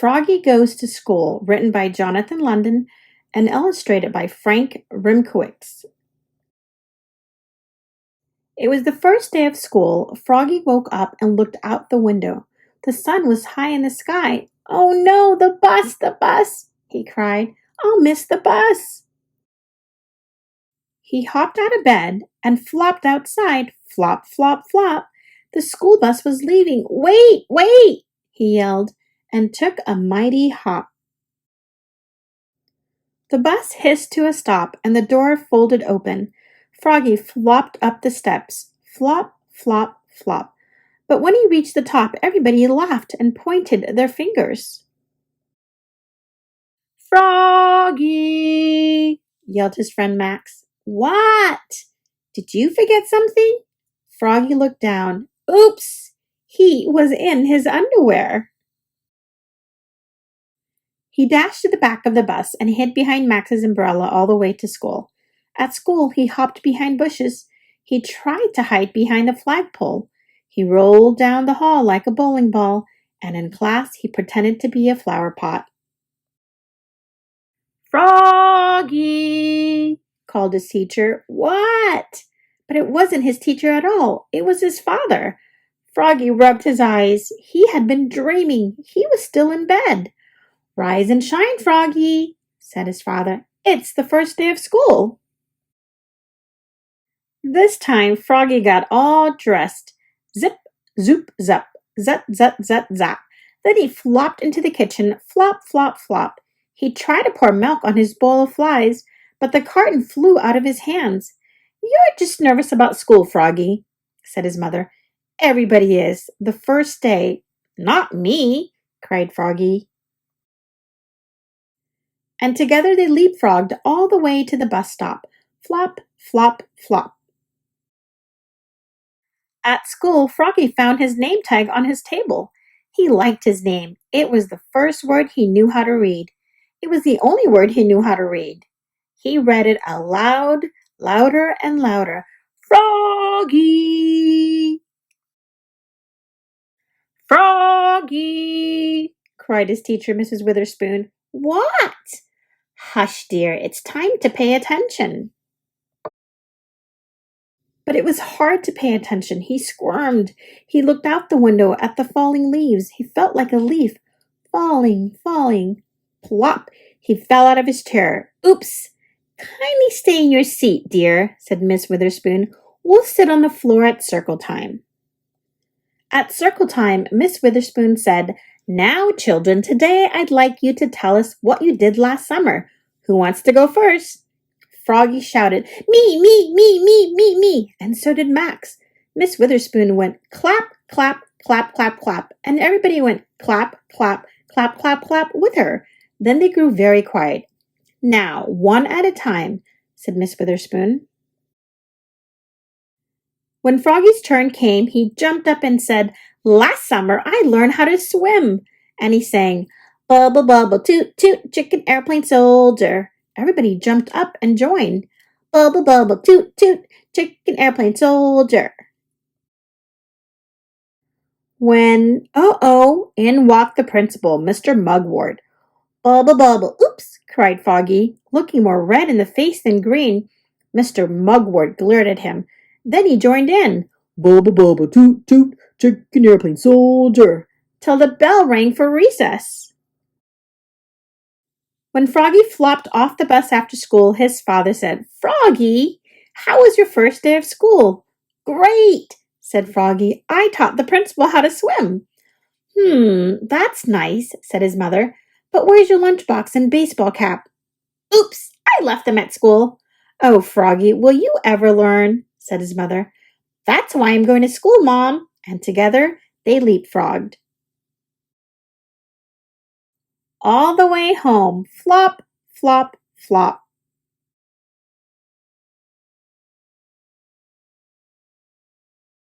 Froggy Goes to School, written by Jonathan London and illustrated by Frank Remkiewicz. It was the first day of school. Froggy woke up and looked out the window. The sun was high in the sky. "Oh no, the bus, he cried. "I'll miss the bus." He hopped out of bed and flopped outside. Flop, flop, flop. The school bus was leaving. "Wait, wait!" he yelled, and took a mighty hop. The bus hissed to a stop, and the door folded open. Froggy flopped up the steps. Flop, flop, flop. But when he reached the top, everybody laughed and pointed their fingers. "Froggy!" yelled his friend Max. "What? Did you forget something?" Froggy looked down. Oops! He was in his underwear. He dashed to the back of the bus and hid behind Max's umbrella all the way to school. At school, he hopped behind bushes. He tried to hide behind the flagpole. He rolled down the hall like a bowling ball, and in class, he pretended to be a flower pot. "Froggy!" called his teacher. "What?" But it wasn't his teacher at all. It was his father. Froggy rubbed his eyes. He had been dreaming. He was still in bed. "Rise and shine, Froggy," said his father. "It's the first day of school." This time, Froggy got all dressed. Zip, zoop, zap, zut, zut, zut, zap. Then he flopped into the kitchen. Flop, flop, flop. He tried to pour milk on his bowl of flies, but the carton flew out of his hands. "You're just nervous about school, Froggy," said his mother. "Everybody is. The first day." "Not me," cried Froggy. And together they leapfrogged all the way to the bus stop. Flop, flop, flop. At school, Froggy found his name tag on his table. He liked his name. It was the first word he knew how to read. It was the only word he knew how to read. He read it aloud, louder and louder. "Froggy! Froggy!" cried his teacher, Mrs. Witherspoon. "What?" "Hush, dear, it's time to pay attention." But it was hard to pay attention. He squirmed. He looked out the window at the falling leaves. He felt like a leaf. Falling, falling. Plop! He fell out of his chair. "Oops! Kindly stay in your seat, dear," said Miss Witherspoon. "We'll sit on the floor at circle time." At circle time, Miss Witherspoon said, "Now, children, today I'd like you to tell us what you did last summer. Who wants to go first?" Froggy shouted, "Me, me, me, me, me, me," and so did Max. Miss Witherspoon went clap, clap, clap, clap, clap, and everybody went clap, clap, clap, clap, clap with her. Then they grew very quiet. "Now, one at a time," said Miss Witherspoon. When Froggy's turn came, he jumped up and said, "Last summer I learned how to swim." And he sang, "Bubble, bubble, toot, toot, chicken airplane soldier." Everybody jumped up and joined. "Bubble, bubble, toot, toot, chicken airplane soldier." When, in walked the principal, Mr. Mugwort. "Bubble, bubble, oops," cried Froggy, looking more red in the face than green. Mr. Mugwort glared at him. Then he joined in. "Bubble, bubble, toot, toot, chicken airplane soldier," till the bell rang for recess. When Froggy flopped off the bus after school, his father said, "Froggy, how was your first day of school?" "Great," said Froggy. "I taught the principal how to swim." That's nice," said his mother. "But where's your lunchbox and baseball cap?" "Oops, I left them at school." "Oh, Froggy, will you ever learn?" said his mother. "That's why I'm going to school, Mom." And together they leapfrogged. All the way home, flop, flop, flop.